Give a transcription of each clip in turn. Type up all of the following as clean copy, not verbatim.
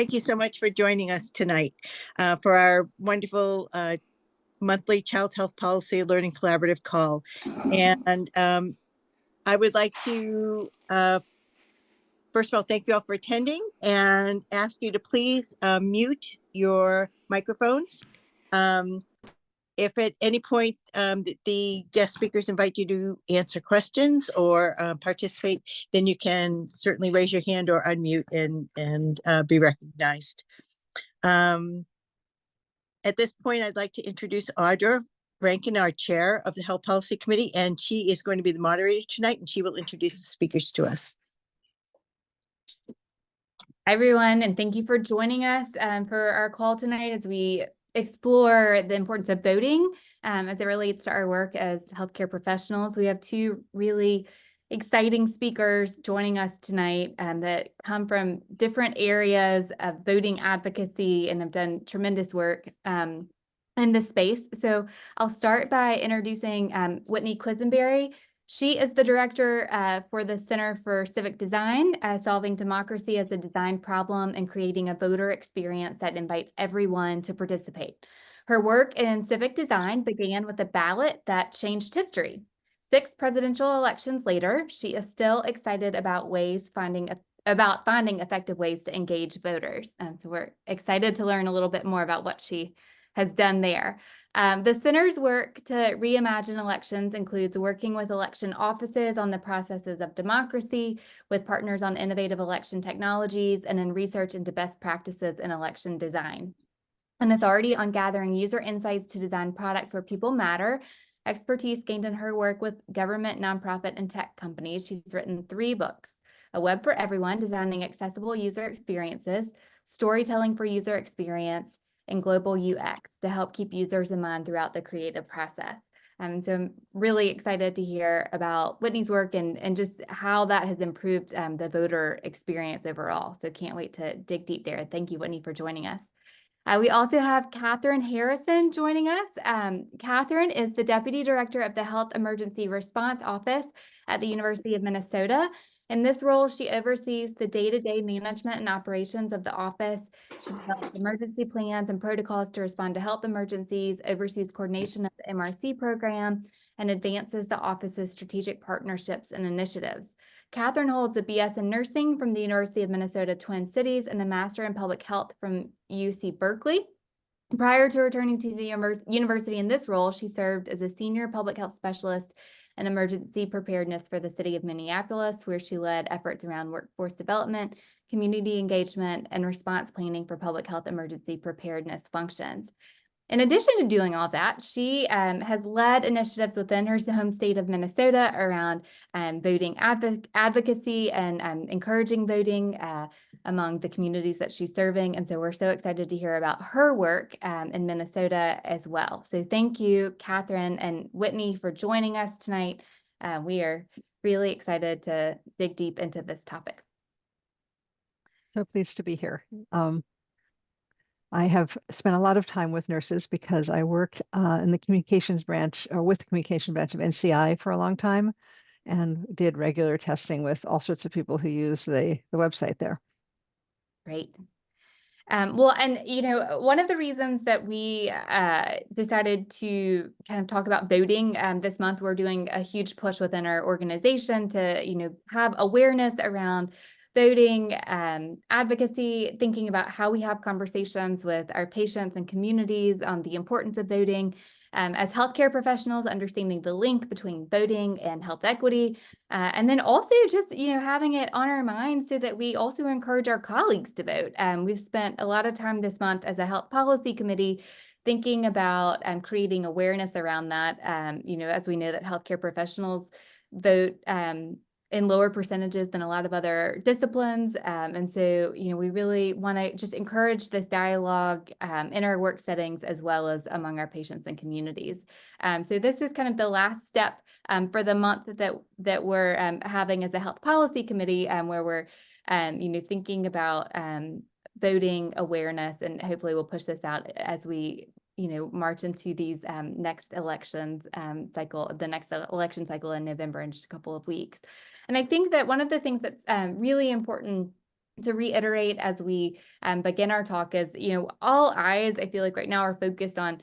Thank you so much for joining us tonight for our wonderful monthly Child Health Policy Learning Collaborative call. And I would like to, first of all, thank you all for attending and ask you to please mute your microphones. If at any point the guest speakers invite you to answer questions or participate, then you can certainly raise your hand or unmute and be recognized. At this point, I'd like to introduce Audra Rankin, our chair of the Health Policy Committee, and she is going to be the moderator tonight, and she will introduce the speakers to us. Hi, everyone, and thank you for joining us for our call tonight as we explore the importance of voting as it relates to our work as healthcare professionals. We have two really exciting speakers joining us tonight that come from different areas of voting advocacy and have done tremendous work in this space. So I'll start by introducing Whitney Quisenberry. She is the director for the Center for Civic Design, solving democracy as a design problem and creating a voter experience that invites everyone to participate. Her work in civic design began with a ballot that changed history. 6 presidential elections later, she is still excited about finding effective ways to engage voters. So we're excited to learn a little bit more about what she has done there. The center's work to reimagine elections includes working with election offices on the processes of democracy, with partners on innovative election technologies, and in research into best practices in election design. An authority on gathering user insights to design products where people matter, expertise gained in her work with government, nonprofit, and tech companies. She's written 3 books: A Web for Everyone, Designing Accessible User Experiences, Storytelling for User Experience, and Global UX, to help keep users in mind throughout the creative process. So I'm really excited to hear about Whitney's work and just how that has improved the voter experience overall. So can't wait to dig deep there. Thank you, Whitney, for joining us. We also have Catherine Harrison joining us. Catherine is the Deputy Director of the Health Emergency Response Office at the University of Minnesota. In this role, she oversees the day-to-day management and operations of the office. She develops emergency plans and protocols to respond to health emergencies, oversees coordination of the MRC program, and advances the office's strategic partnerships and initiatives. Catherine holds a BS in nursing from the University of Minnesota Twin Cities and a master in public health from UC Berkeley. Prior to returning to the university in this role, she served as a senior public health specialist and emergency preparedness for the city of Minneapolis, where she led efforts around workforce development, community engagement, and response planning for public health emergency preparedness functions. In addition to doing all of that, she has led initiatives within her home state of Minnesota around voting advocacy and encouraging voting among the communities that she's serving. And so we're so excited to hear about her work in Minnesota as well. So thank you, Catherine and Whitney, for joining us tonight. We are really excited to dig deep into this topic. So pleased to be here. I have spent a lot of time with nurses because I worked in the communications branch or with the communication branch of NCI for a long time and did regular testing with all sorts of people who use the website there. Great. Well, and one of the reasons that we decided to kind of talk about voting this month, we're doing a huge push within our organization to, have awareness around voting, advocacy, thinking about how we have conversations with our patients and communities on the importance of voting. As healthcare professionals, understanding the link between voting and health equity, and then also just having it on our minds so that we also encourage our colleagues to vote. We've spent a lot of time this month as a health policy committee thinking about creating awareness around that. As we know that healthcare professionals vote in lower percentages than a lot of other disciplines. And so, we really want to just encourage this dialogue in our work settings as well as among our patients and communities. So this is kind of the last step for the month that we're having as a health policy committee, where we're, thinking about voting awareness, and hopefully we'll push this out as we march into these next elections cycle, the next election cycle in November in just a couple of weeks. And I think that one of the things that's really important To reiterate as we begin our talk is, all eyes, I feel like right now are focused on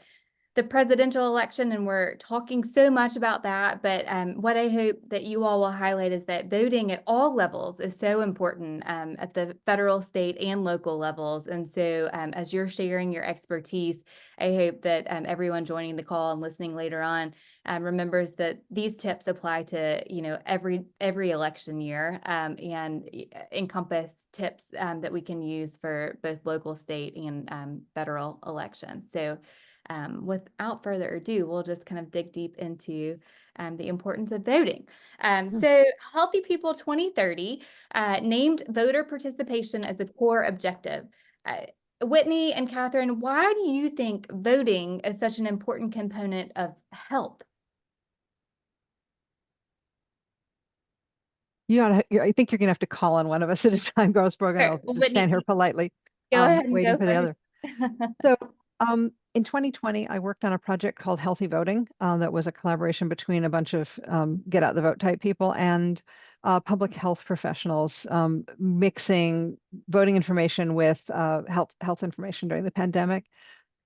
the presidential election, and we're talking so much about that. But what I hope that you all will highlight is that voting at all levels is so important at the federal, state, and local levels. And so as you're sharing your expertise, I hope that everyone joining the call and listening later on remembers that these tips apply to, every election year and encompass tips that we can use for both local, state, and federal elections. So without further ado, we'll just kind of dig deep into the importance of voting. So Healthy People 2030 named voter participation as a core objective. Whitney and Catherine, why do you think voting is such an important component of health? I think you're gonna have to call on one of us at a time, Grossberg, and Sure. I'll Well, just stand here politely, go ahead and waiting go for the other. first. So in 2020, I worked on a project called Healthy Voting that was a collaboration between a bunch of get out the vote type people and public health professionals, mixing voting information with health information during the pandemic.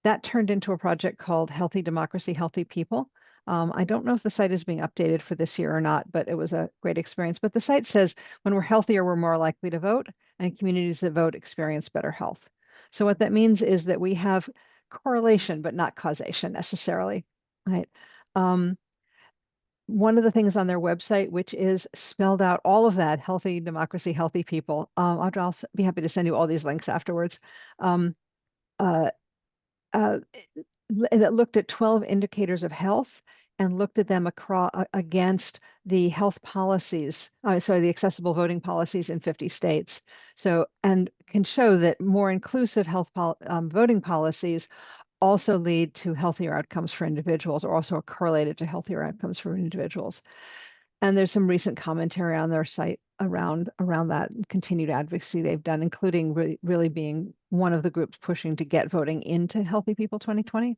That turned into a project called Healthy Democracy, Healthy People. I don't know if the site is being updated for this year or not, but it was a great experience. But the site says when we're healthier, we're more likely to vote, and communities that vote experience better health. So what that means is that we have correlation, but not causation necessarily, right? One of the things on their website, which is spelled out all of that, Healthy Democracy, Healthy People. I'll be happy to send you all these links afterwards. Uh, that looked at 12 indicators of health and looked at them against the health policies, the accessible voting policies in 50 states. So, and can show that more inclusive voting policies also lead to healthier outcomes for individuals, or also are correlated to healthier outcomes for individuals. And there's some recent commentary on their site around that continued advocacy they've done, including really being one of the groups pushing to get voting into Healthy People 2020.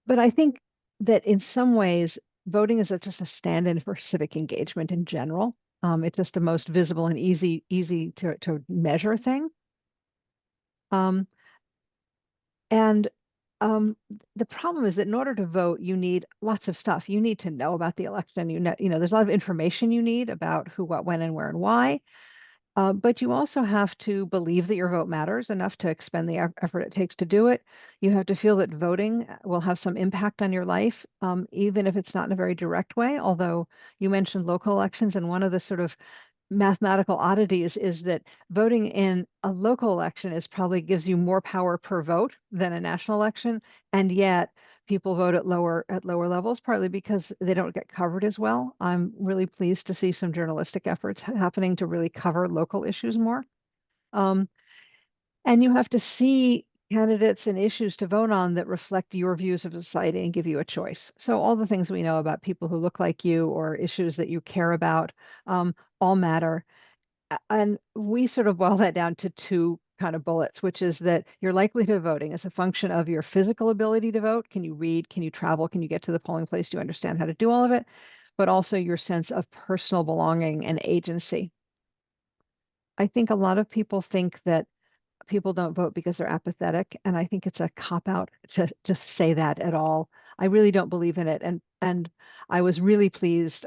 But I think that in some ways, voting is just a stand-in for civic engagement in general. It's just the most visible and easy to measure thing. And the problem is that in order to vote, you need lots of stuff. You need to know about the election. There's a lot of information you need about who, what, when, and where, and why. But you also have to believe that your vote matters enough to expend the effort it takes to do it. You have to feel that voting will have some impact on your life, even if it's not in a very direct way. Although you mentioned local elections, and one of the sort of mathematical oddities is that voting in a local election probably gives you more power per vote than a national election, and yet people vote at lower levels, partly because they don't get covered as well. I'm really pleased to see some journalistic efforts happening to really cover local issues more. And you have to see candidates and issues to vote on that reflect your views of society and give you a choice. So all the things we know about people who look like you or issues that you care about all matter. And we sort of boil that down to two kind of bullets, which is that your likelihood of voting is a function of your physical ability to vote. Can you read? Can you travel? Can you get to the polling place? Do you understand how to do all of it? But also your sense of personal belonging and agency. I think a lot of people think that people don't vote because they're apathetic, and I think it's a cop-out to say that at all. I really don't believe in it. And I was really pleased,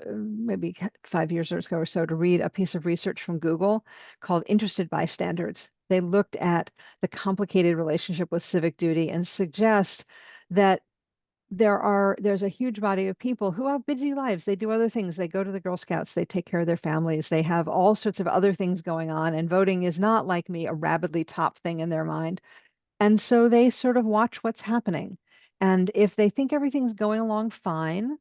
maybe 5 years ago or so, to read a piece of research from Google called Interested Bystanders. They looked at the complicated relationship with civic duty and suggest that there's a huge body of people who have busy lives. They do other things. They go to the Girl Scouts, they take care of their families, they have all sorts of other things going on, and voting is not, like me, a rabidly top thing in their mind. And so they sort of watch what's happening. And if they think everything's going along fine,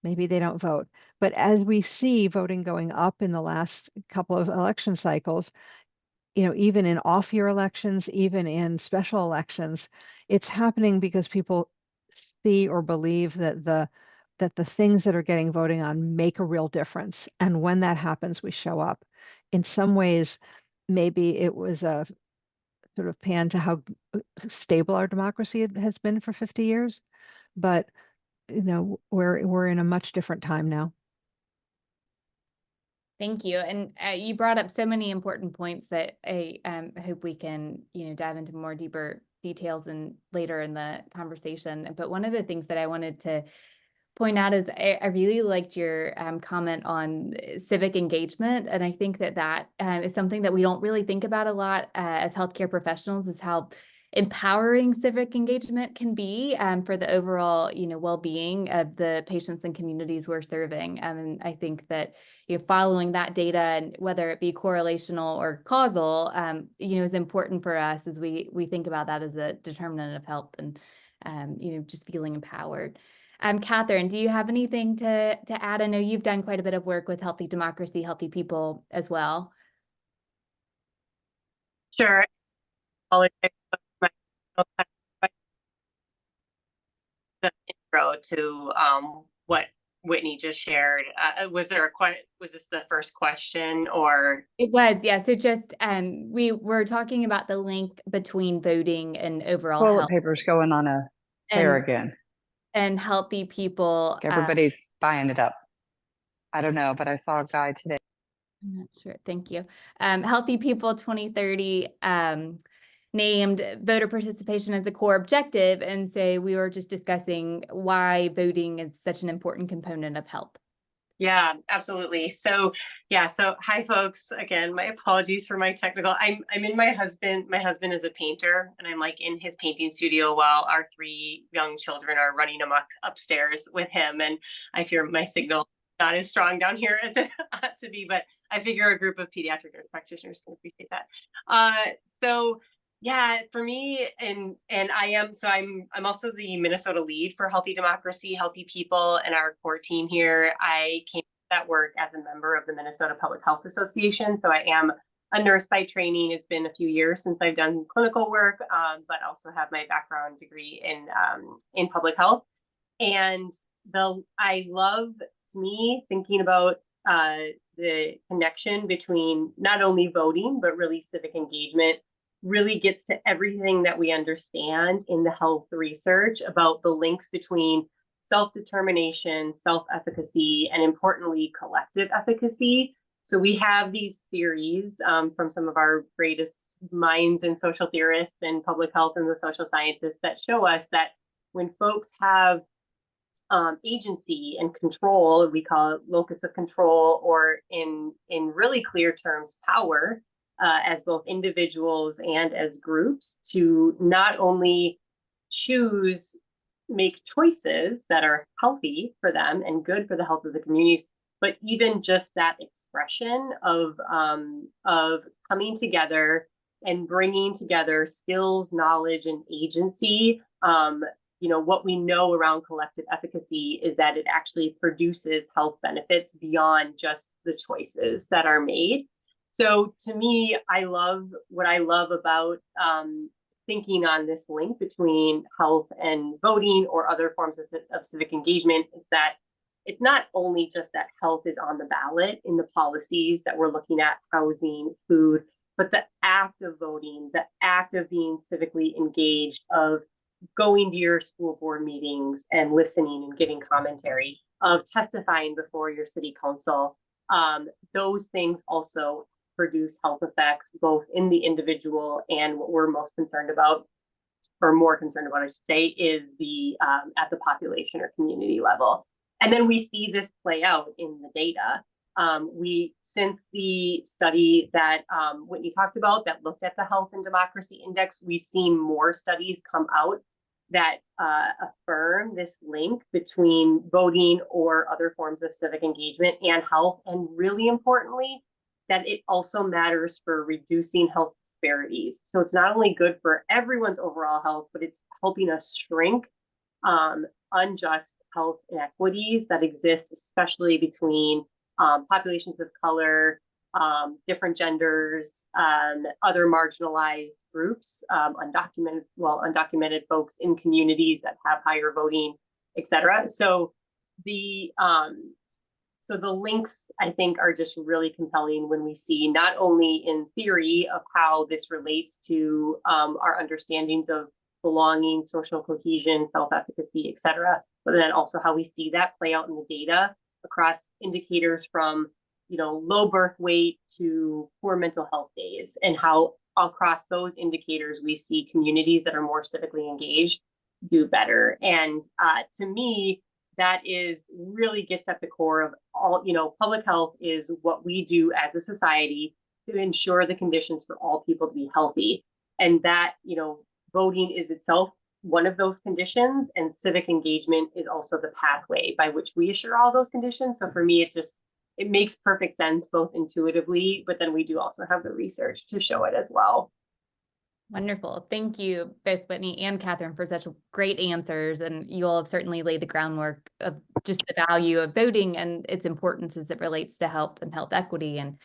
maybe they don't vote. But as we see voting going up in the last couple of election cycles, even in off-year elections, even in special elections, it's happening because people see or believe that the things that are getting voting on make a real difference. And when that happens, we show up. In some ways, maybe it was a sort of pan to how stable our democracy has been for 50 years, but we're in a much different time now. Thank you. And you brought up so many important points that I hope we can, dive into more deeper details and later in the conversation. But one of the things that I wanted to point out is I really liked your comment on civic engagement. And I think that is something that we don't really think about a lot as healthcare professionals, is how empowering civic engagement can be for the overall, well-being of the patients and communities we're serving. And I think that following that data, and whether it be correlational or causal, is important for us as we think about that as a determinant of health and just feeling empowered. Catherine, do you have anything to add? I know you've done quite a bit of work with Healthy Democracy, Healthy People as well. Sure. The intro to what Whitney just shared. Was this the first question, or? It was, yeah. So just we were talking about the link between voting and overall Toilet health paper's going on a tear again. and healthy people. Everybody's buying it up. I don't know, but I saw a guy today. I'm not sure. Thank you. Healthy People 2030 named voter participation as a core objective. And so we were just discussing why voting is such an important component of health. Yeah, absolutely. So hi folks. Again, my apologies for my technical. I'm in my husband is a painter, and I'm like in his painting studio while our 3 young children are running amok upstairs with him. And I fear my signal not as strong down here as it ought to be, but I figure a group of pediatric nurse practitioners can appreciate that. So yeah, for me, and I'm also the Minnesota lead for Healthy Democracy, Healthy People, and our core team here. I came to that work as a member of the Minnesota Public Health Association. So I am a nurse by training. It's been a few years since I've done clinical work, but also have my background degree in public health. And I love, to me, thinking about the connection between not only voting, but really civic engagement really gets to everything that we understand in the health research about the links between self-determination, self-efficacy, and importantly, collective efficacy. So we have these theories from some of our greatest minds and social theorists and public health and the social scientists that show us that when folks have agency and control, we call it locus of control, or in really clear terms, power, as both individuals and as groups, to not only make choices that are healthy for them and good for the health of the communities, but even just that expression of coming together and bringing together skills, knowledge, and agency. What we know around collective efficacy is that it actually produces health benefits beyond just the choices that are made. So to me, what I love about thinking on this link between health and voting or other forms of civic engagement is that it's not only just that health is on the ballot in the policies that we're looking at, housing, food, but the act of voting, the act of being civically engaged, of going to your school board meetings and listening and giving commentary, of testifying before your city council. Those things also produce health effects both in the individual, and what we're most concerned about, or more concerned about, I should say, is the at the population or community level. And then we see this play out in the data. Since the study that Whitney talked about that looked at the Health and Democracy Index, we've seen more studies come out that affirm this link between voting or other forms of civic engagement and health. And really importantly, that it also matters for reducing health disparities. So it's not only good for everyone's overall health, but it's helping us shrink unjust health inequities that exist, especially between populations of color, different genders, other marginalized groups, undocumented folks in communities that have higher voting, et cetera. So the links, I think, are just really compelling when we see not only in theory of how this relates to our understandings of belonging, social cohesion, self-efficacy, et cetera, but then also how we see that play out in the data across indicators from low birth weight to poor mental health days, and how across those indicators we see communities that are more civically engaged do better. And to me, that is really gets at the core of all, public health is what we do as a society to ensure the conditions for all people to be healthy. And that, voting is itself one of those conditions, and civic engagement is also the pathway by which we assure all those conditions. So for me, it makes perfect sense, both intuitively, but then we do also have the research to show it as well. Wonderful. Thank you, both Whitney and Catherine, for such great answers. And you all have certainly laid the groundwork of just the value of voting and its importance as it relates to health and health equity and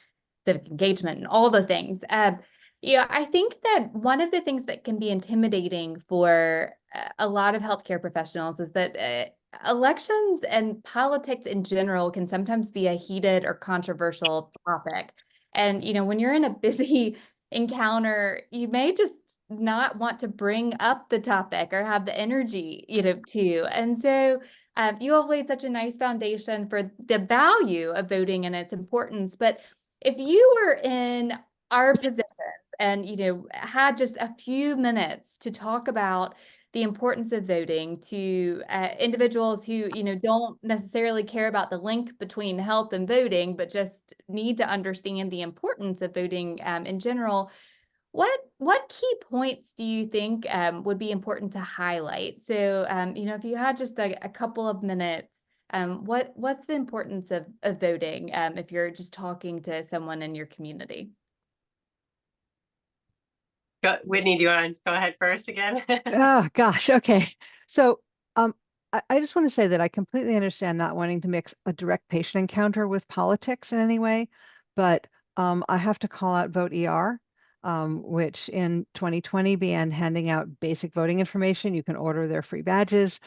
civic engagement and all the things. I think that one of the things that can be intimidating for a lot of healthcare professionals is that elections and politics in general can sometimes be a heated or controversial topic. And, when you're in a busy encounter, you may just not want to bring up the topic or have the energy, to. And so you have laid such a nice foundation for the value of voting and its importance. But if you were in our position and, had just a few minutes to talk about the importance of voting to individuals who, don't necessarily care about the link between health and voting, but just need to understand the importance of voting in general, what key points do you think would be important to highlight? So, if you had just a couple of minutes, what's the importance of voting if you're just talking to someone in your community? Whitney, do you want to go ahead first again? Oh, gosh. Okay. So I just want to say that I completely understand not wanting to mix a direct patient encounter with politics in any way, but I have to call out Vote ER, which in 2020 began handing out basic voting information. You can order their free badges.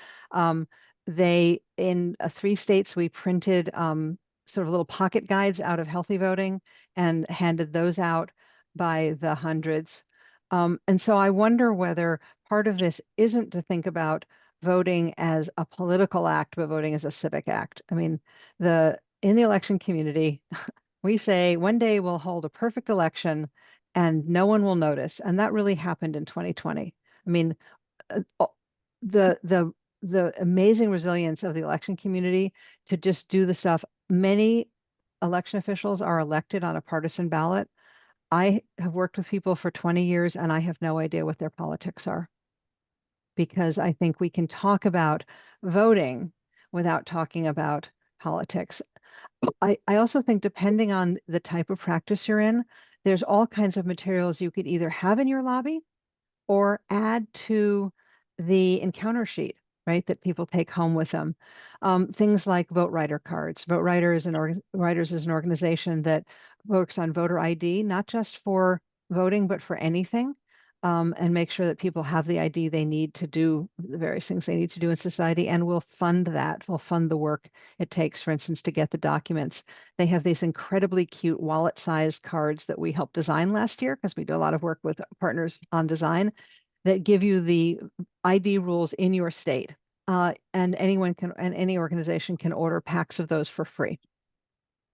They, in 3 states, we printed sort of little pocket guides out of healthy voting and handed those out by the hundreds. And so I wonder whether part of this isn't to think about voting as a political act, but voting as a civic act. I mean, in the election community, we say one day we'll hold a perfect election and no one will notice. And that really happened in 2020. I mean, the amazing resilience of the election community to just do the stuff. Many election officials are elected on a partisan ballot. I have worked with people for 20 years and I have no idea what their politics are, because I think we can talk about voting without talking about politics. I also think, depending on the type of practice you're in, there's all kinds of materials you could either have in your lobby or add to the encounter sheet, right, that people take home with them. Things like Vote Writer cards. Vote Writers is an organization that works on voter ID, not just for voting, but for anything, and make sure that people have the ID they need to do the various things they need to do in society, and we'll fund that. We'll fund the work it takes, for instance, to get the documents. They have these incredibly cute wallet-sized cards that we helped design last year, because we do a lot of work with partners on design, that give you the ID rules in your state. And any organization can order packs of those for free.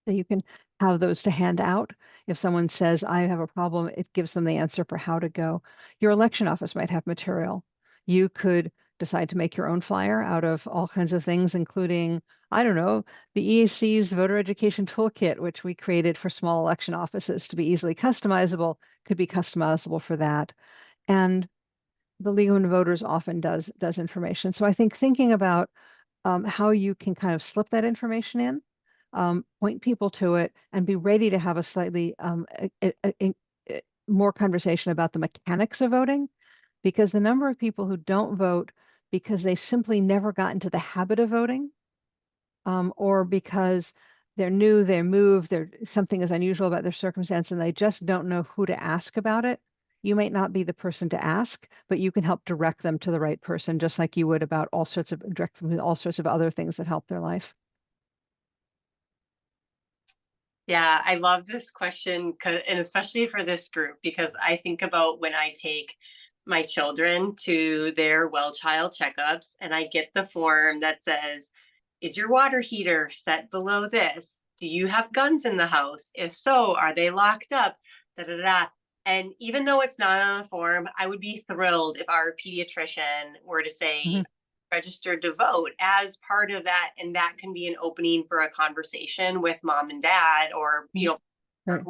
So you can have those to hand out. If someone says, I have a problem, it gives them the answer for how to go. Your election office might have material. You could decide to make your own flyer out of all kinds of things, including, I don't know, the EAC's voter education toolkit, which we created for small election offices to be easily customizable, could be customizable for that. And the League of Women Voters often does information. So I think thinking about how you can kind of slip that information in, point people to it, and be ready to have a slightly more conversation about the mechanics of voting, because the number of people who don't vote because they simply never got into the habit of voting, or because they're new, they're moved, something is unusual about their circumstance, and they just don't know who to ask about it. You might not be the person to ask, but you can help direct them to the right person, just like you would about all sorts of other things that help their life. Yeah, I love this question, and especially for this group, because I think about when I take my children to their well child checkups and I get the form that says, is your water heater set below this? do you have guns in the house? If so, are they locked up? Da, da, da. And even though it's not on the form, I would be thrilled if our pediatrician were to say, Mhm. registered to vote as part of that. And that can be an opening for a conversation with mom and dad, or, Right.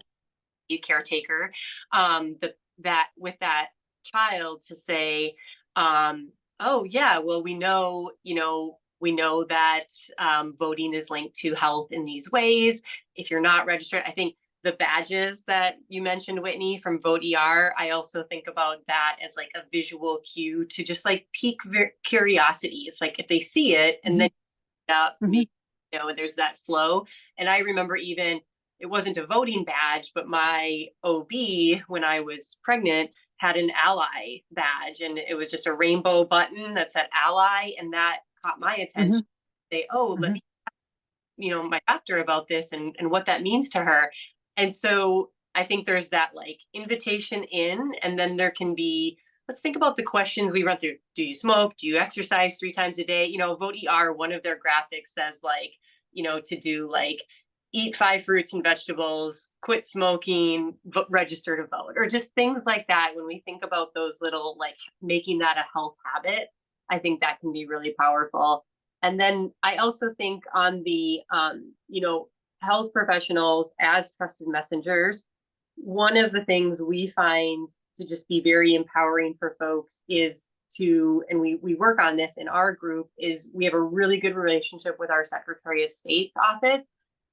caretaker, that with that child, to say, oh yeah, well, we know that voting is linked to health in these ways. If you're not registered, I think the badges that you mentioned, Whitney, from Vote ER, I also think about that as like a visual cue to just like pique curiosity. It's like if they see it and then Mhm. there's that flow. And I remember, even it wasn't a voting badge, but my OB, when I was pregnant, had an ally badge, and it was just a rainbow button that said ally, and that caught my attention. Mhm. Say, oh, let Mhm. me my doctor about this, and what that means to her. And so I think there's that like invitation in, and then there can be, let's think about the questions we run through. Do you smoke? Do you exercise 3 times a day? Vote ER, one of their graphics says like, to do like eat 5 fruits and vegetables, quit smoking, register to vote, or just things like that. When we think about those little, like making that a health habit, I think that can be really powerful. And then I also think on the, health professionals as trusted messengers, one of the things we find to just be very empowering for folks is and we work on this in our group, is we have a really good relationship with our Secretary of State's office,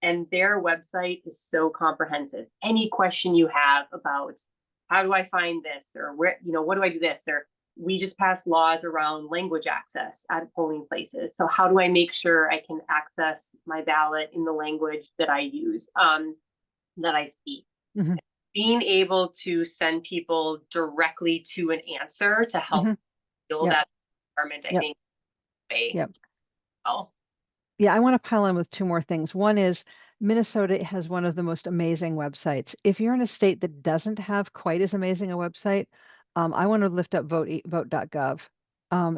and their website is so comprehensive. Any question you have about how do I find this, or where, what do I do this, or we just passed laws around language access at polling places. So how do I make sure I can access my ballot in the language that I use, that I speak? Mhm. Being able to send people directly to an answer to help Mhm. feel Yep. that environment, I Yep. think, way Yep. well. Yeah, I want to pile in with two more things. One is Minnesota has one of the most amazing websites. If you're in a state that doesn't have quite as amazing a website, I want to lift up vote.gov.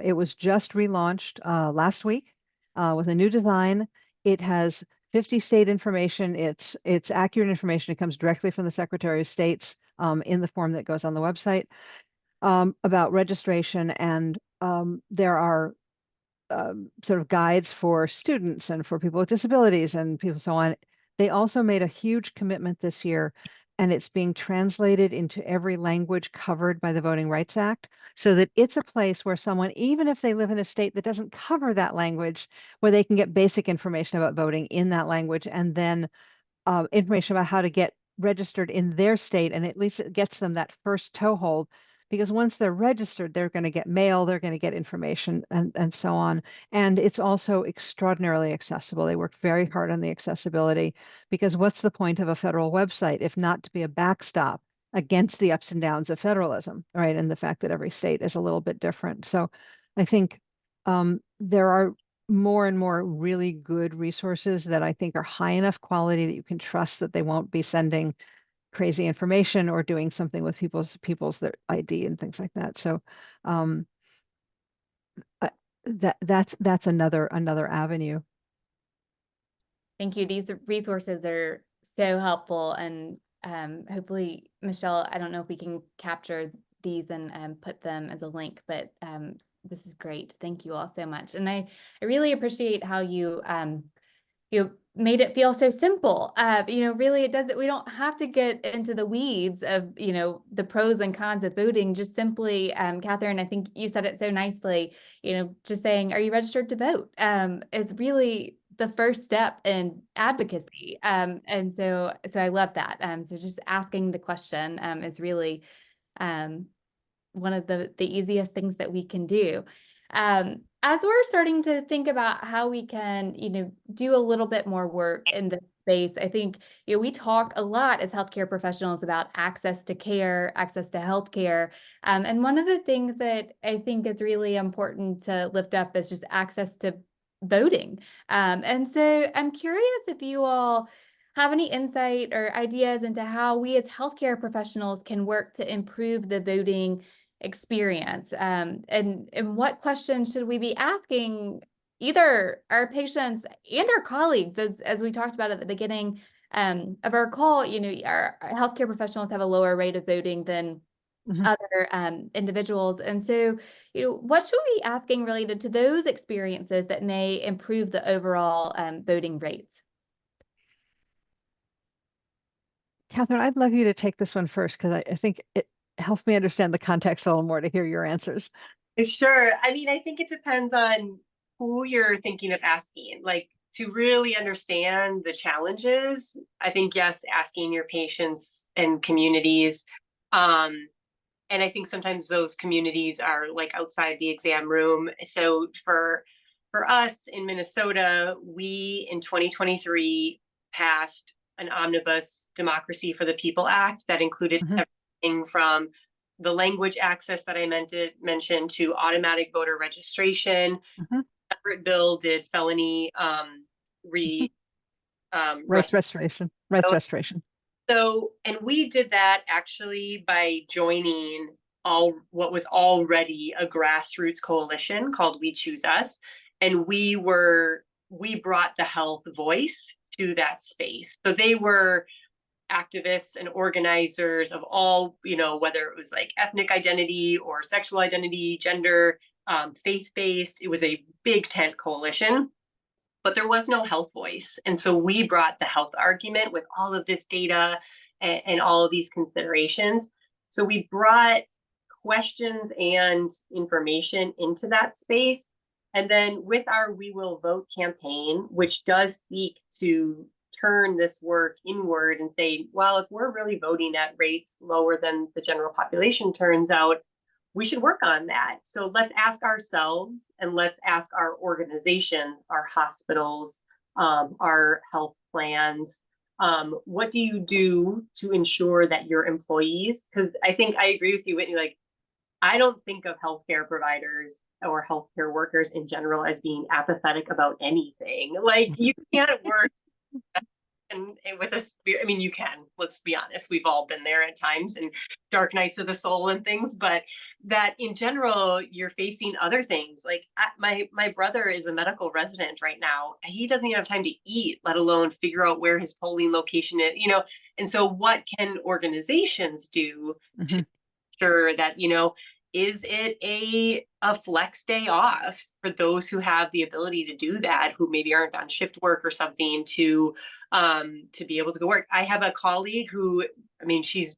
It was just relaunched last week with a new design. It has 50 state information. It's accurate information. It comes directly from the Secretary of State's in the form that goes on the website about registration, and there are sort of guides for students and for people with disabilities and people so on. They also made a huge commitment this year, and it's being translated into every language covered by the Voting Rights Act, so that it's a place where someone, even if they live in a state that doesn't cover that language, where they can get basic information about voting in that language, and then information about how to get registered in their state, and at least it gets them that first toehold, because once they're registered, they're going to get mail, they're going to get information, and so on. And it's also extraordinarily accessible. They work very hard on the accessibility, because what's the point of a federal website if not to be a backstop against the ups and downs of federalism, right? And the fact that every state is a little bit different. So I think there are more and more really good resources that I think are high enough quality that you can trust that they won't be sending crazy information or doing something with people's their ID and things like that. So um, that's another avenue. Thank you. These resources are so helpful, and hopefully, Michelle, I don't know if we can capture these and put them as a link, but this is great. Thank you all so much. And I really appreciate how you made it feel so simple. Really it doesn't, we don't have to get into the weeds of, the pros and cons of voting. Just simply, Catherine, I think you said it so nicely, just saying, are you registered to vote? It's really the first step in advocacy. And so I love that. So just asking the question is really one of the easiest things that we can do. As we're starting to think about how we can, do a little bit more work in this space, I think, we talk a lot as healthcare professionals about access to care, access to healthcare. And one of the things that I think is really important to lift up is just access to voting. And so I'm curious if you all have any insight or ideas into how we as healthcare professionals can work to improve the voting experience, and what questions should we be asking either our patients and our colleagues, as we talked about at the beginning of our call, you know, our healthcare professionals have a lower rate of voting than Mhm. other individuals. And so, you know, what should we be asking related to those experiences that may improve the overall voting rates? Catherine, I'd love you to take this one first because I think it helps me understand the context a little more to hear your answers. Sure. I mean, I think it depends on who you're thinking of asking. Like, to really understand the challenges, I think, yes, asking your patients and communities. And I think sometimes those communities are like outside the exam room. So for us in Minnesota, we in 2023 passed an Omnibus Democracy for the People Act that included Mhm. everything from the language access that I mentioned to automatic voter registration. Mhm. Separate bill did felony re Rights restoration. Rights restoration. So, and we did that actually by joining all what was already a grassroots coalition called We Choose Us. And we brought the health voice to that space. So they were activists and organizers of all, you know, whether it was like ethnic identity or sexual identity, gender, faith-based. It was a big tent coalition, but there was no health voice. And so we brought the health argument with all of this data and all of these considerations. So we brought questions and information into that space. And then with our We Will Vote campaign, which does seek to turn this work inward and say, well, if we're really voting at rates lower than the general population turns out, we should work on that. So let's ask ourselves and let's ask our organization, our hospitals, our health plans, what do you do to ensure that your employees, because I think I agree with you, Whitney, like, I don't think of healthcare providers or healthcare workers in general as being apathetic about anything. Like, you can't work and with a spirit. I mean, you can, let's be honest, we've all been there at times and dark nights of the soul and things, but that in general you're facing other things. Like, my brother is a medical resident right now, and he doesn't even have time to eat, let alone figure out where his polling location is, you know. And so what can organizations do to Mhm. ensure that, you know, is it a flex day off for those who have the ability to do that, who maybe aren't on shift work or something, to be able to go work? I have a colleague who, I mean, she's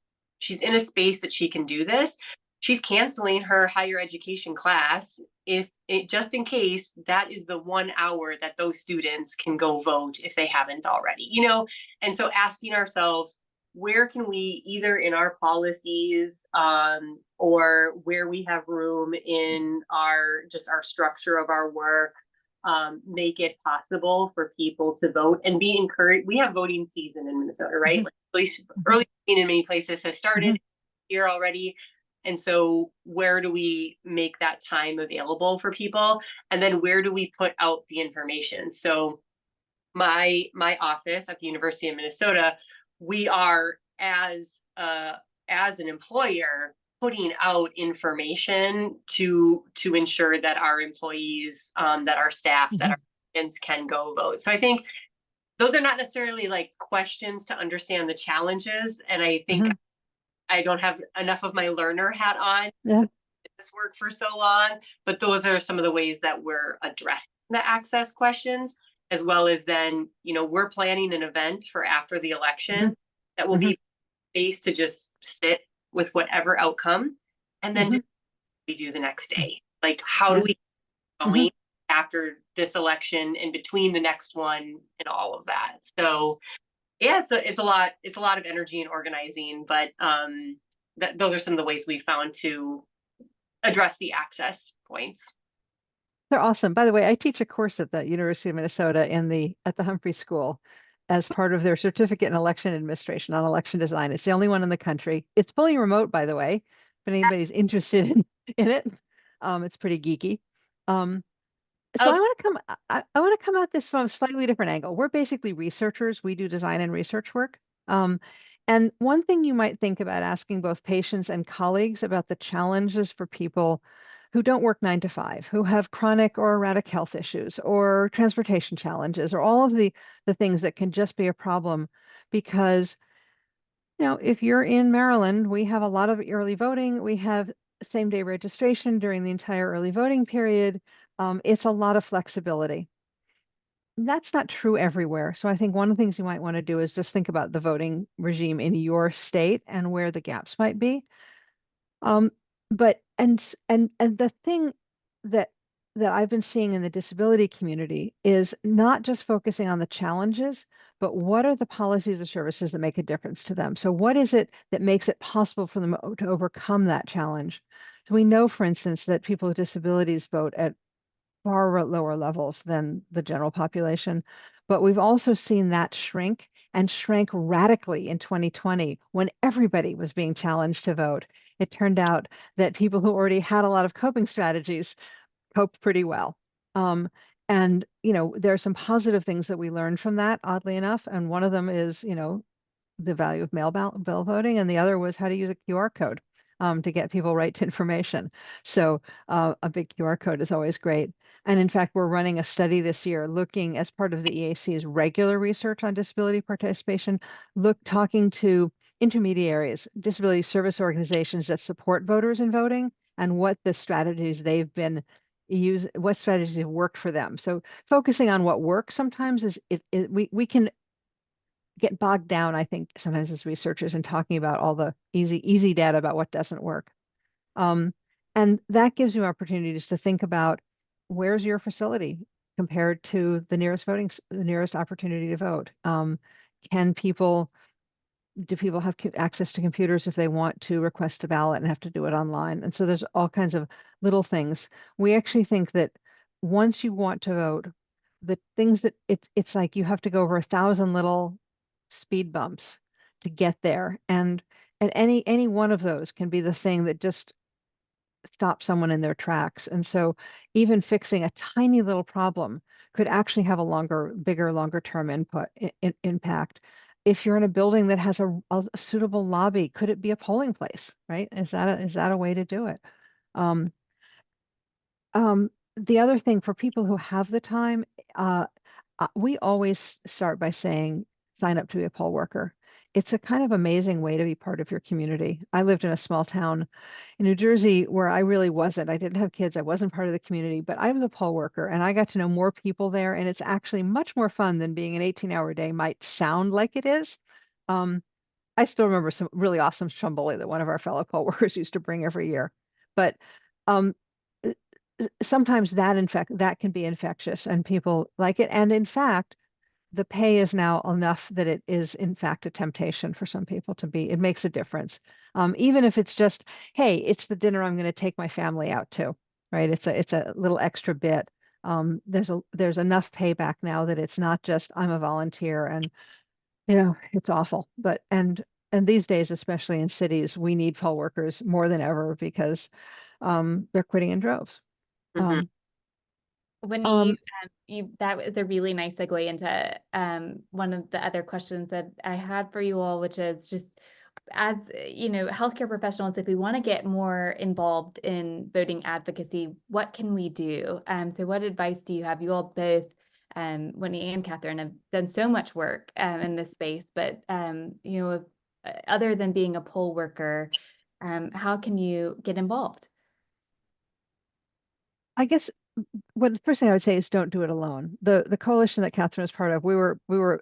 in a space that she can do this. She's canceling her higher education class if it, just in case that is the 1 hour that those students can go vote if they haven't already, you know. And so asking ourselves, where can we either in our policies or where we have room in our just our structure of our work, make it possible for people to vote and be encouraged. We have voting season in Minnesota, right? Mhm. Like, at least Mhm. early voting in many places has started Mhm. here already. And so where do we make that time available for people? And then where do we put out the information? So my office at the University of Minnesota, we are as an employer putting out information to ensure that our employees, that our staff, that our Mhm. students can go vote. So I think those are not necessarily like questions to understand the challenges. And I think Mhm. I don't have enough of my learner hat on Yeah. this work for so long, but those are some of the ways that we're addressing the access questions, as well as then, you know, we're planning an event for after the election Mhm. that will Mhm. be space to just sit with whatever outcome, and then Mhm. just we do the next day. Like, how do Yeah. we keep Mhm. going after this election and between the next one and all of that? So yeah, it's a lot of energy and organizing, but those are some of the ways we found to address the access points. They're awesome. By the way, I teach a course at the University of Minnesota at the Humphrey School as part of their certificate in election administration on election design. It's the only one in the country. It's fully remote, by the way, if anybody's interested in it. It's pretty geeky. Um, so Oh, I want to come at this from a slightly different angle. We're basically researchers. We do design and research work. And one thing you might think about asking both patients and colleagues about the challenges for people who don't work 9 to 5, who have chronic or erratic health issues or transportation challenges or all of the things that can just be a problem because, if you're in Maryland, we have a lot of early voting. We have same day registration during the entire early voting period. It's a lot of flexibility. That's not true everywhere. So I think one of the things you might want to do is just think about the voting regime in your state and where the gaps might be. But the thing that I've been seeing in the disability community is not just focusing on the challenges, but what are the policies or services that make a difference to them? So what is it that makes it possible for them to overcome that challenge? So we know, for instance, that people with disabilities vote at far lower levels than the general population, but we've also seen that shrink and shrank radically in 2020 when everybody was being challenged to vote. It turned out that people who already had a lot of coping strategies coped pretty well. And there are some positive things that we learned from that, oddly enough. And one of them is, the value of mail voting, and the other was how to use a QR code to get people right to information. So a big QR code is always great. And in fact, we're running a study this year looking as part of the EAC's regular research on disability participation, talking to intermediaries, disability service organizations that support voters in voting, and what the strategies they've been what strategies have worked for them. So focusing on what works sometimes we can get bogged down, I think, sometimes as researchers in talking about all the easy data about what doesn't work. And that gives you opportunities to think about where's your facility compared to the nearest opportunity to vote. Do people have access to computers if they want to request a ballot and have to do it online? And so there's all kinds of little things. We actually think that once you want to vote, the things that it's like you have to go over 1,000 little speed bumps to get there. And any one of those can be the thing that just stops someone in their tracks. And so even fixing a tiny little problem could actually have a bigger, longer term impact. If you're in a building that has a suitable lobby, could it be a polling place, right? Is that a way to do it? The other thing for people who have the time, we always start by saying, sign up to be a poll worker. It's a kind of amazing way to be part of your community. I lived in a small town in New Jersey where I really wasn't. I didn't have kids. I wasn't part of the community, but I was a poll worker and I got to know more people there. And it's actually much more fun than being an 18-hour day might sound like it is. I still remember some really awesome stromboli that one of our fellow poll workers used to bring every year. But sometimes that can be infectious and people like it. And in fact, the pay is now enough that it is in fact a temptation for some people it makes a difference. Even if it's just, hey, it's the dinner I'm going to take my family out to, right? It's a little extra bit. There's enough payback now that it's not just I'm a volunteer and it's awful. But and these days, especially in cities, we need poll workers more than ever because they're quitting in droves. Mhm. When that was a really nice segue into one of the other questions that I had for you all, which is just as healthcare professionals, if we want to get more involved in voting advocacy, what can we do? So what advice do you have? You all both, Whitney and Catherine, have done so much work in this space, but other than being a poll worker, how can you get involved? I guess the first thing I would say is don't do it alone. The coalition that Catherine was part of, we were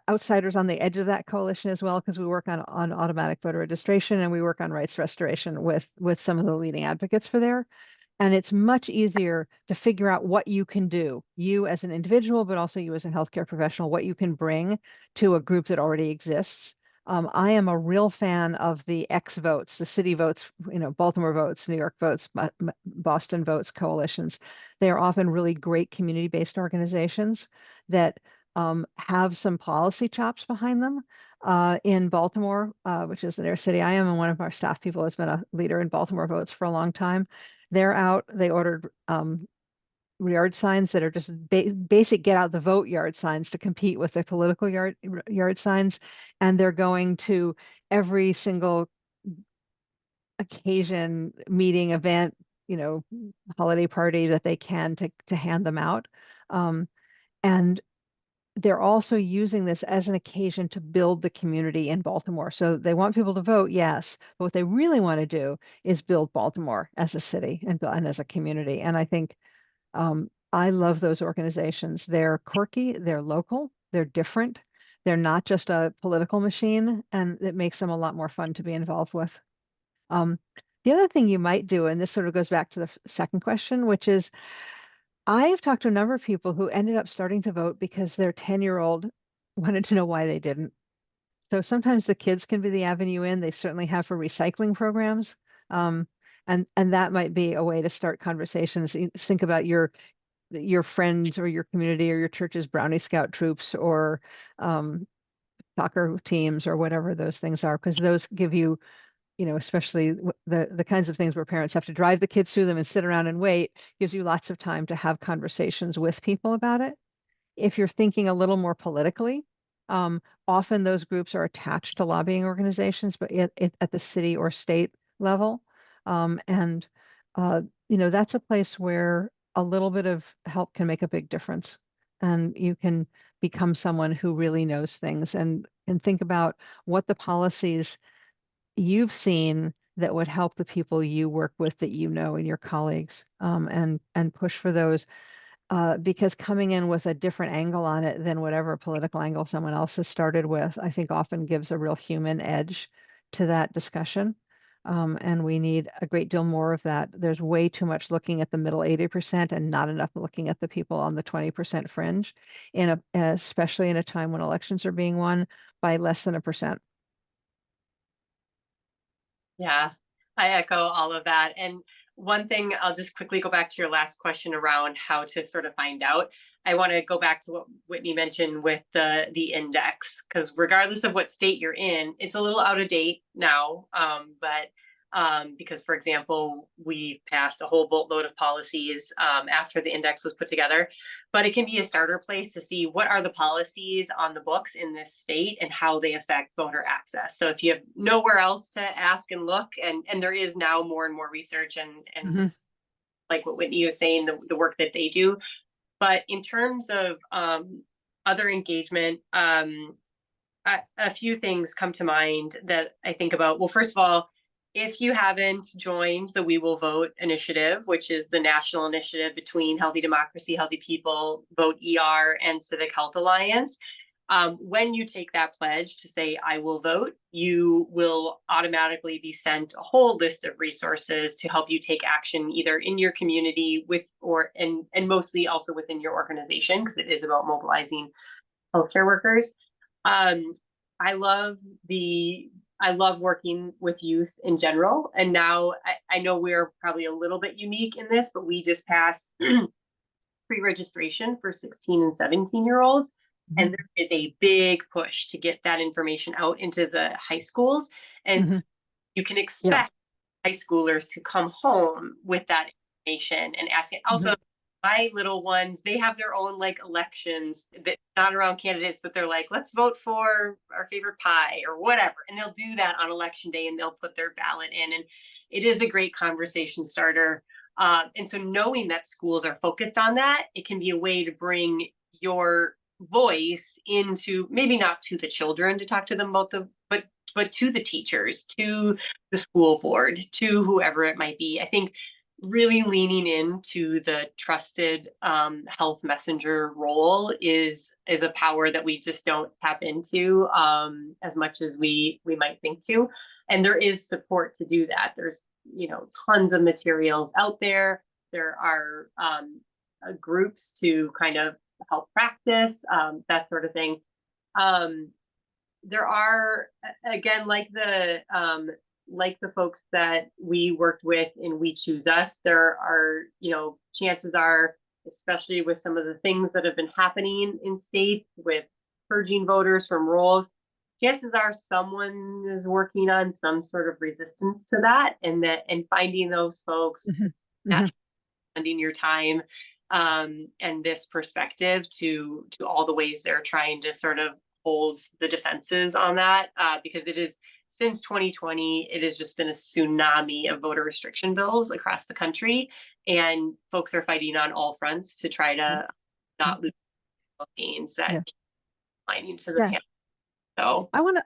outsiders on the edge of that coalition as well because we work on automatic voter registration and we work on rights restoration with some of the leading advocates for there. And it's much easier to figure out what you can do, you as an individual, but also you as a healthcare professional, what you can bring to a group that already exists. I am a real fan of the X votes, the city votes, Baltimore votes, New York votes, Boston votes coalitions. They are often really great community-based organizations that have some policy chops behind them. In Baltimore, which is the nearest city I am, and one of our staff people has been a leader in Baltimore votes for a long time. They're out. They ordered yard signs that are just basic get out the vote yard signs to compete with the political yard signs. And they're going to every single occasion, meeting, event, holiday party that they can to hand them out. And they're also using this as an occasion to build the community in Baltimore. So they want people to vote, yes, but what they really want to do is build Baltimore as a city and as a community. And I think I love those organizations. They're quirky, they're local, they're different. They're not just a political machine, and it makes them a lot more fun to be involved with. The other thing you might do, and this sort of goes back to the second question, which is I've talked to a number of people who ended up starting to vote because their 10-year-old wanted to know why they didn't. So sometimes the kids can be the avenue in. They certainly have for recycling programs. And that might be a way to start conversations. Think about your friends or your community or your church's Brownie Scout troops or soccer teams or whatever those things are, because those give you, especially the kinds of things where parents have to drive the kids through them and sit around and wait, gives you lots of time to have conversations with people about it. If you're thinking a little more politically, often those groups are attached to lobbying organizations, but at the city or state level. And that's a place where a little bit of help can make a big difference. And you can become someone who really knows things and think about what the policies you've seen that would help the people you work with that and your colleagues, and push for those, because coming in with a different angle on it than whatever political angle someone else has started with, I think often gives a real human edge to that discussion. And we need a great deal more of that. There's way too much looking at the middle 80% and not enough looking at the people on the 20% fringe, especially in a time when elections are being won by less than 1%. Yeah, I echo all of that. And one thing, I'll just quickly go back to your last question around how to sort of find out. I want to go back to what Whitney mentioned with the index, because regardless of what state you're in, it's a little out of date now. But because, for example, we passed a whole boatload of policies after the index was put together. But it can be a starter place to see what are the policies on the books in this state and how they affect voter access. So if you have nowhere else to ask and look, and there is now more and more research and like what Whitney was saying, the work that they do. But in terms of other engagement, a few things come to mind that I think about. Well, first of all, if you haven't joined the We Will Vote initiative, which is the national initiative between Healthy Democracy, Healthy People, Vote ER, and Civic Health Alliance, when you take that pledge to say, I will vote, you will automatically be sent a whole list of resources to help you take action either in your community and mostly also within your organization, because it is about mobilizing healthcare workers. I love working with youth in general. And now I know we're probably a little bit unique in this, but we just passed pre-registration for 16 and 17-year-olds. And there is a big push to get that information out into the high schools. And so you can expect high schoolers to come home with that information and ask it. Also, my little ones, they have their own elections that not around candidates, but they're like, let's vote for our favorite pie or whatever. And they'll do that on election day and they'll put their ballot in. And it is a great conversation starter. And so knowing that schools are focused on that, it can be a way to bring your voice into, maybe not to the children to talk to them about but to the teachers, to the school board, to whoever it might be. I think really leaning into the trusted health messenger role is a power that we just don't tap into as much as we might think to. And there is support to do that. There's tons of materials out there. There are groups to kind of help practice, that sort of thing. There are, again, like the folks that we worked with in We Choose Us, there are, chances are, especially with some of the things that have been happening in states with purging voters from rolls, chances are someone is working on some sort of resistance to that, and finding those folks, spending your time and this perspective to all the ways they're trying to sort of hold the defenses on that, because it is since 2020, it has just been a tsunami of voter restriction bills across the country, and folks are fighting on all fronts to try to not lose gains that Yeah. keep lining to the Yeah. panel. So I want to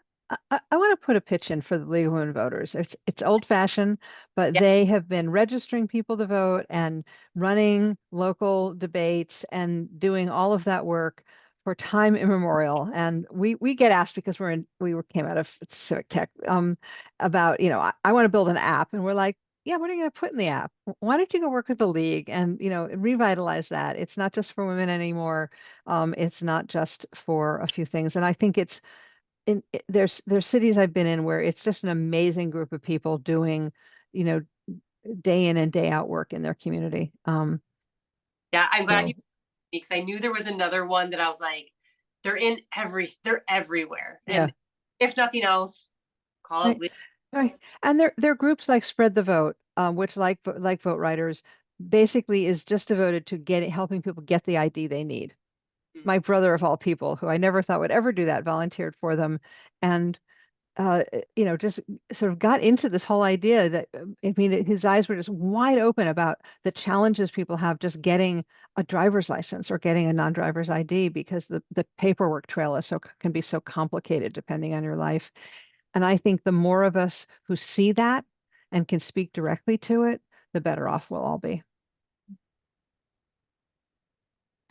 I want to put a pitch in for the League of Women Voters. It's old fashioned, but Yeah. they have been registering people to vote and running local debates and doing all of that work for time immemorial. And we get asked because came out of civic tech about, I want to build an app, and we're like, yeah, what are you going to put in the app? Why don't you go work with the league and revitalize that? It's not just for women anymore. It's not just for a few things. And I think there's cities I've been in where it's just an amazing group of people doing, you know, day in and day out work in their community. yeah, I'm glad So you, because I knew there was another one that I was like, they're everywhere. yeah. And if nothing else, call Right. it League. Right. And there are groups like Spread the Vote, which like Vote Writers basically is just devoted to helping people get the ID they need. My brother of all people, who I never thought would ever do that, volunteered for them, and just sort of got into this whole idea that, I mean, his eyes were just wide open about the challenges people have just getting a driver's license or getting a non-driver's ID, because the paperwork trail can be so complicated depending on your life. And I think the more of us who see that and can speak directly to it, the better off we'll all be.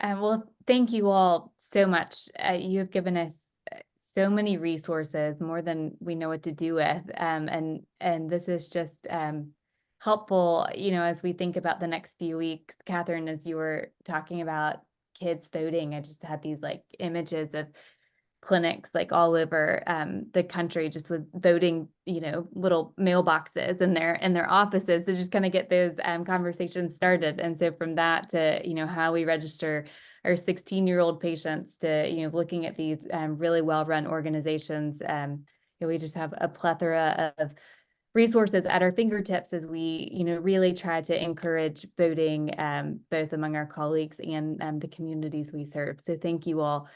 Well, thank you all so much. You have given us so many resources, more than we know what to do with. And this is just helpful, as we think about the next few weeks. Catherine, as you were talking about kids voting, I just had these like images of clinics like all over the country, just with voting, little mailboxes in their offices to just kind of get those conversations started. And so from that to, how we register our 16-year-old patients to, looking at these really well-run organizations, we just have a plethora of resources at our fingertips as we, really try to encourage voting both among our colleagues and the communities we serve. So thank you all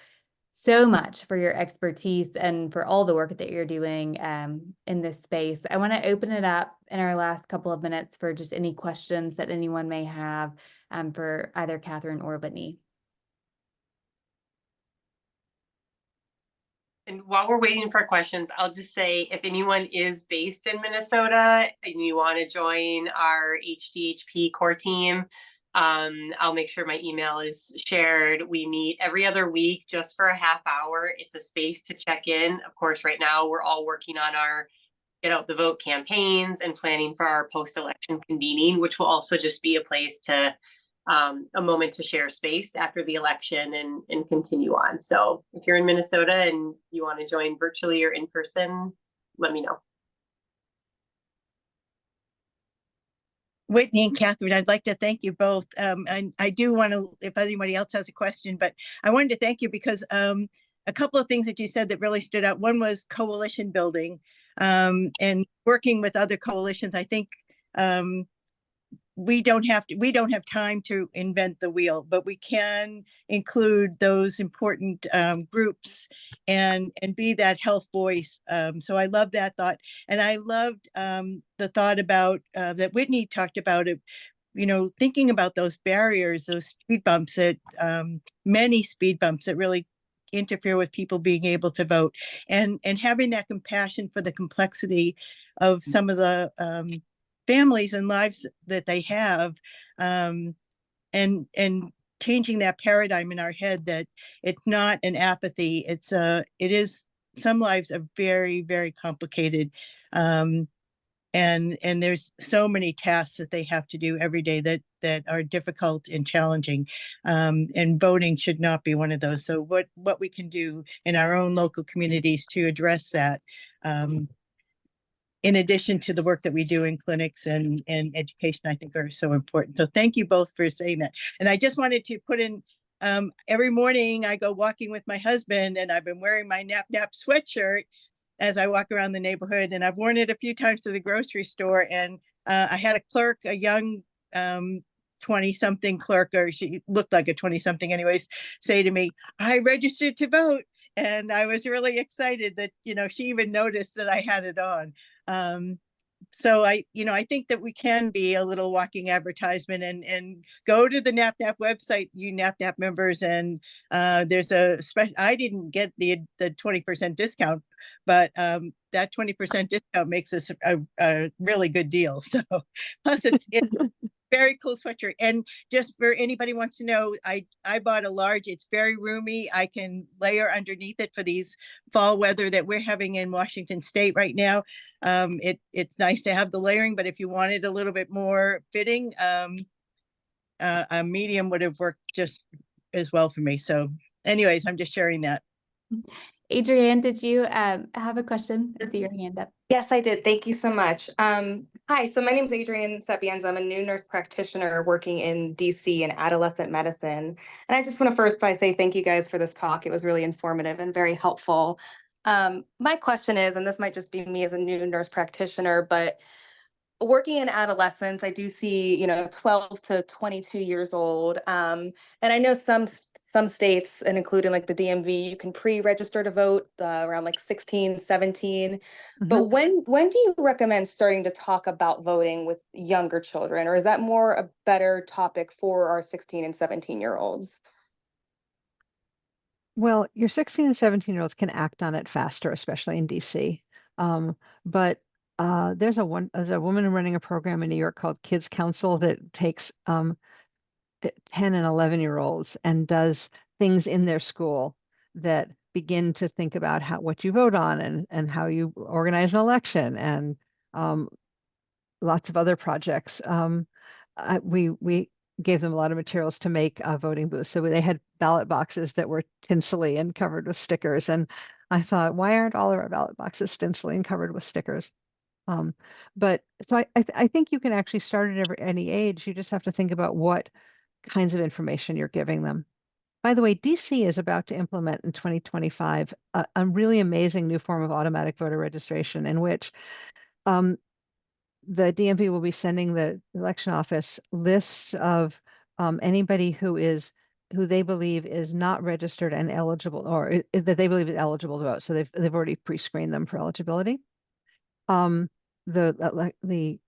so much for your expertise and for all the work that you're doing in this space. I want to open it up in our last couple of minutes for just any questions that anyone may have for either Catherine or Whitney. And while we're waiting for questions, I'll just say, if anyone is based in Minnesota and you want to join our HDHP core team, I'll make sure my email is shared. We meet every other week just for a half hour. It's a space to check in. Of course, right now we're all working on our Get Out the Vote campaigns and planning for our post-election convening, which will also just be a place to a moment to share space after the election and continue on. So if you're in Minnesota and you want to join virtually or in person, let me know. Whitney and Catherine, I'd like to thank you both. And I do want to, if anybody else has a question, but I wanted to thank you because a couple of things that you said that really stood out. One was coalition building and working with other coalitions. I think we don't have time to invent the wheel, but we can include those important groups and be that health voice. So I love that thought. And I loved the thought about that Whitney talked about it, thinking about those barriers, those speed bumps many speed bumps that really interfere with people being able to vote, and having that compassion for the complexity of some of the families and lives that they have, and changing that paradigm in our head that it's not an apathy. It is, some lives are very, very complicated. And there's so many tasks that they have to do every day that are difficult and challenging. And voting should not be one of those. So what we can do in our own local communities to address that, in addition to the work that we do in clinics and education, I think are so important. So thank you both for saying that. And I just wanted to put in, every morning I go walking with my husband, and I've been wearing my Nap Nap sweatshirt as I walk around the neighborhood, and I've worn it a few times to the grocery store. And I had a clerk, a young 20-something clerk, or she looked like a 20-something anyways, say to me, "I registered to vote." and I was really excited that, she even noticed that I had it on. So I think that we can be a little walking advertisement, and go to the NAPNAP website, you NAPNAP members, and there's a special. I didn't get the 20% discount, but that 20% discount makes this a really good deal. So plus it's very cool sweatshirt. And just for anybody who wants to know, I bought a large. It's very roomy. I can layer underneath it for these fall weather that we're having in Washington State right now. It's nice to have the layering, but if you wanted a little bit more fitting, a medium would have worked just as well for me. So anyways, I'm just sharing that. Adrienne, did you have a question? I see your hand up. Yes, I did. Thank you so much. Hi, so my name is Adrienne Sapienza. I'm a new nurse practitioner working in DC in adolescent medicine. And I just want to first by say thank you guys for this talk. It was really informative and very helpful. My question is, and this might just be me as a new nurse practitioner, but working in adolescence, I do see, 12 to 22 years old. And I know some states, and including like the DMV, you can pre-register to vote around like 16, 17. But when do you recommend starting to talk about voting with younger children? Or is that more a better topic for our 16 and 17-year-olds? Well, your 16 and 17-year-olds can act on it faster, especially in DC. But there's a woman running a program in New York called Kids Council that takes 10 and 11-year-olds and does things in their school that begin to think about what you vote on and how you organize an election, and lots of other projects. We gave them a lot of materials to make voting booths. So they had ballot boxes that were tinsely and covered with stickers. And I thought, why aren't all of our ballot boxes tinsely and covered with stickers? But so I think you can actually start at any age. You just have to think about what kinds of information you're giving them. By the way, DC is about to implement in 2025 a really amazing new form of automatic voter registration, in which the DMV will be sending the election office lists of anybody who they believe is not registered and eligible, or that they believe is eligible to vote. So they've already pre-screened them for eligibility. The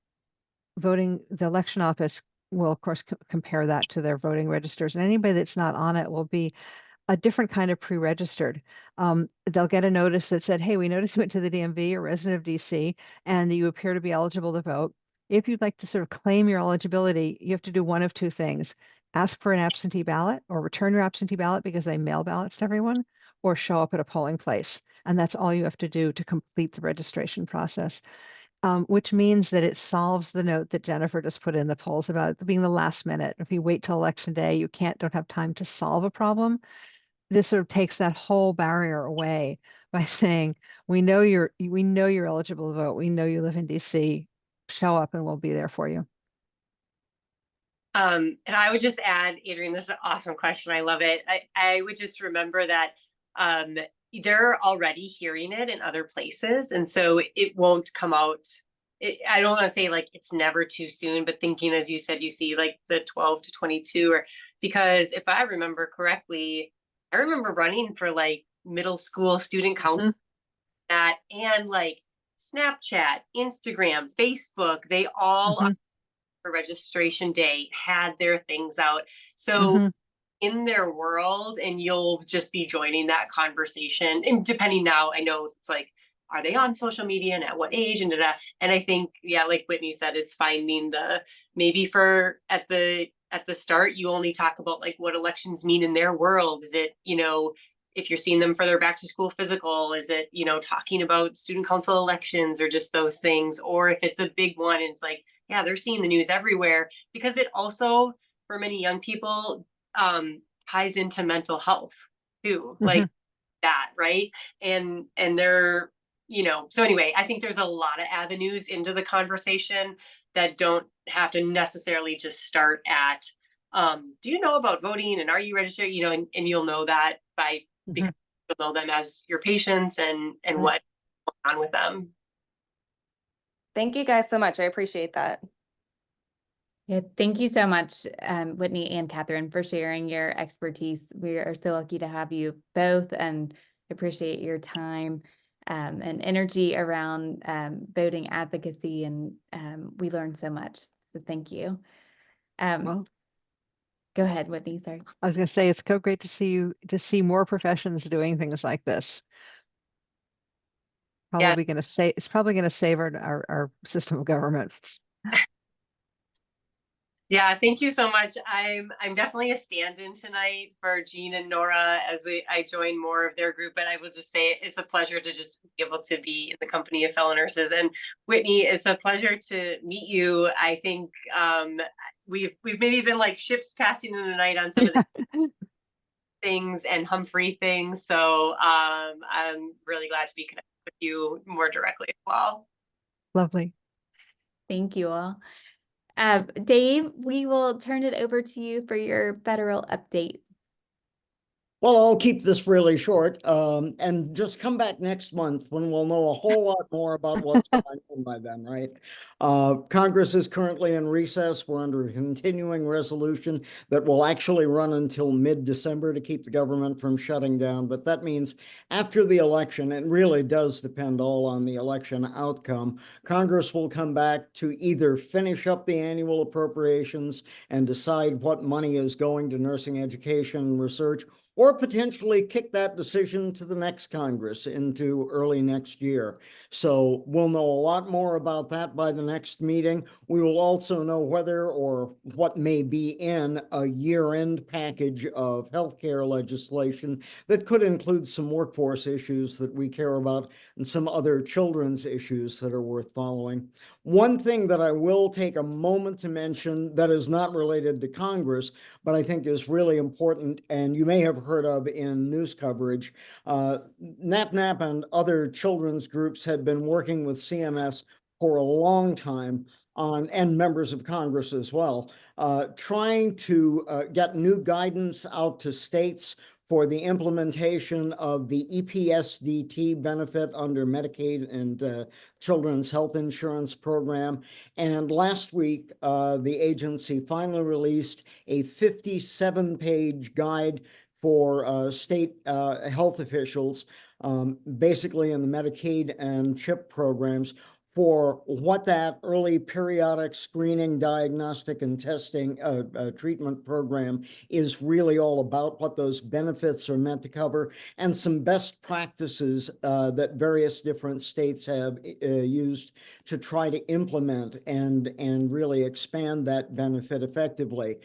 election office will of course compare that to their voting registers, and anybody that's not on it will be a different kind of pre-registered. They'll get a notice that said, hey, we noticed you went to the DMV, a resident of DC, and you appear to be eligible to vote. If you'd like to sort of claim your eligibility, you have to do one of two things: ask for an absentee ballot, or return your absentee ballot because they mail ballots to everyone, or show up at a polling place. And that's all you have to do to complete the registration process. Which means that it solves the note that Jennifer just put in the polls about it being the last minute. If you wait till election day, you don't have time to solve a problem. This sort of takes that whole barrier away by saying, we know you're eligible to vote. We know you live in DC. Show up and we'll be there for you. And I would just add, Adrienne, this is an awesome question. I love it. I would just remember that they're already hearing it in other places. And so it won't come out. I don't want to say like it's never too soon, but thinking, as you said, you see like the 12 to 22, because if I remember correctly, I remember running for like middle school student council and like Snapchat, Instagram, Facebook, they all for registration day had their things out. So in their world, and you'll just be joining that conversation. And depending now, I know it's like, are they on social media and at what age and and I think, yeah, like Whitney said, is finding maybe at the start, you only talk about like what elections mean in their world. Is it, if you're seeing them for their back to school physical, is it, talking about student council elections or just those things? Or if it's a big one, it's like, yeah, they're seeing the news everywhere, because it also, for many young people, ties into mental health too, like that, right? And they're, so anyway, I think there's a lot of avenues into the conversation that don't have to necessarily just start at, do you know about voting and are you registered? And you'll know that because you'll know them as your patients and what's going on with them. Thank you guys so much. I appreciate that. Yeah, thank you so much, Whitney and Catherine, for sharing your expertise. We are so lucky to have you both, and appreciate your time and energy around voting advocacy, and we learned so much. So thank you. Well, Go ahead, Whitney. Sorry. I was going to say it's so great to see more professions doing things like this. Yes. It's probably going to save our system of government. Yeah, thank you so much. I'm definitely a stand-in tonight for Jean and Nora as I join more of their group. And I will just say it's a pleasure to just be able to be in the company of fellow nurses. And Whitney, it's a pleasure to meet you. I think we've maybe been like ships passing in the night on some of the things and Humphrey things. So I'm really glad to be connected with you more directly as well. Lovely. Thank you all. Dave, we will turn it over to you for your federal update. Well, I'll keep this really short and just come back next month when we'll know a whole lot more about what's going on by then, right? Congress is currently in recess. We're under a continuing resolution that will actually run until mid-December to keep the government from shutting down. But that means after the election, it really does depend all on the election outcome. Congress will come back to either finish up the annual appropriations and decide what money is going to nursing education and research, or potentially kick that decision to the next Congress into early next year. So we'll know a lot more about that by the next meeting. We will also know whether or what may be in a year-end package of healthcare legislation that could include some workforce issues that we care about and some other children's issues that are worth following. One thing that I will take a moment to mention that is not related to Congress, but I think is really important, and you may have heard of in news coverage, NAPNAP and other children's groups have been working with CMS for a long time on, and members of Congress as well, trying to get new guidance out to states for the implementation of the EPSDT benefit under Medicaid and Children's Health Insurance Program. And last week, the agency finally released a 57-page guide for state health officials, basically in the Medicaid and CHIP programs, for what that early periodic screening, diagnostic, and testing treatment program is really all about, what those benefits are meant to cover, and some best practices that various different states have used to try to implement and really expand that benefit effectively.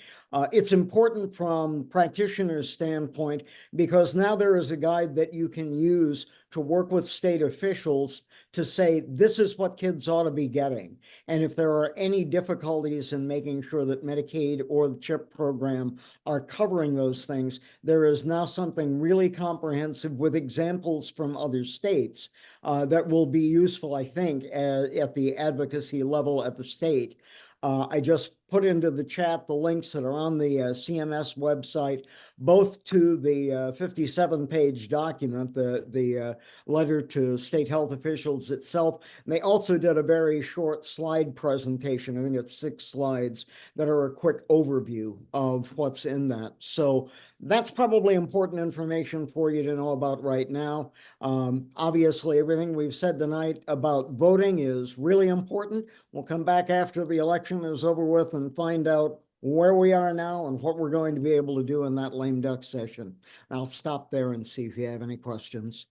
It's important from practitioners' standpoint because now there is a guide that you can use to work with state officials to say, this is what kids ought to be getting. And if there are any difficulties in making sure that Medicaid or the CHIP program are covering those things, there is now something really comprehensive with examples from other states that will be useful, I think, at the advocacy level at the state. I just put into the chat the links that are on the CMS website, both to the 57-page document, the letter to state health officials itself. And they also did a very short slide presentation, I think it's 6 slides, that are a quick overview of what's in that. So that's probably important information for you to know about right now. Obviously, everything we've said tonight about voting is really important. We'll come back after the election is over with and find out where we are now and what we're going to be able to do in that lame duck session. I'll stop there and see if you have any questions.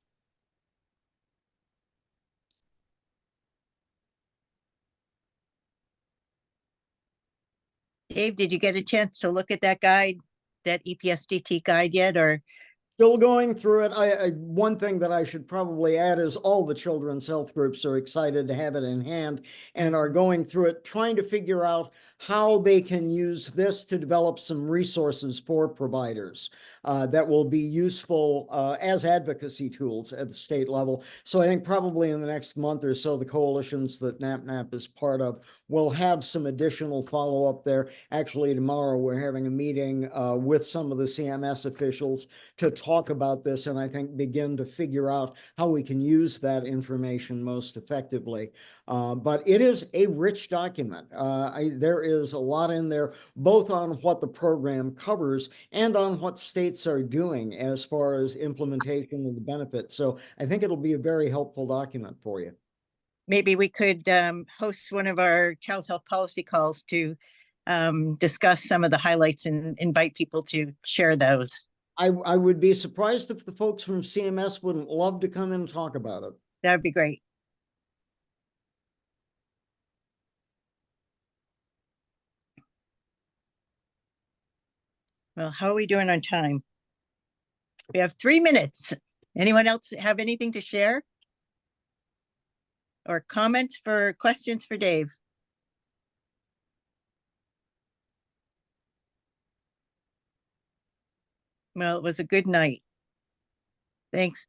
Dave, did you get a chance to look at that guide, that EPSDT guide yet, or? Still going through it. One thing that I should probably add is all the children's health groups are excited to have it in hand and are going through it, trying to figure out how they can use this to develop some resources for providers that will be useful as advocacy tools at the state level. So I think probably in the next month or so, the coalitions that NAPNAP is part of will have some additional follow-up there. Actually, tomorrow we're having a meeting with some of the CMS officials to talk talk about this and I think begin to figure out how we can use that information most effectively. But it is a rich document. There is a lot in there, both on what the program covers and on what states are doing as far as implementation of the benefits. So I think it'll be a very helpful document for you. Maybe we could host one of our child health policy calls to discuss some of the highlights and invite people to share those. I would be surprised if the folks from CMS wouldn't love to come in and talk about it. That would be great. Well, how are we doing on time? We have 3 minutes. Anyone else have anything to share? Or comments for questions for Dave? Well, it was a good night. Thanks.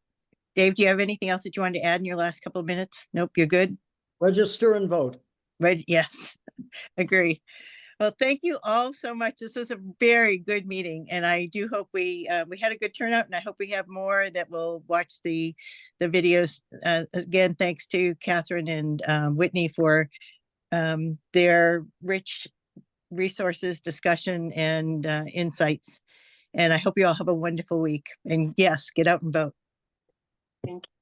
Dave, do you have anything else that you wanted to add in your last couple of minutes? Nope, you're good? Register and vote. Right, yes, agree. Well, thank you all so much. This was a very good meeting, and I do hope we had a good turnout, and I hope we have more that will watch the videos. Again, thanks to Catherine and Whitney for their rich resources, discussion, and insights. And I hope you all have a wonderful week. And yes, get out and vote. Thank you.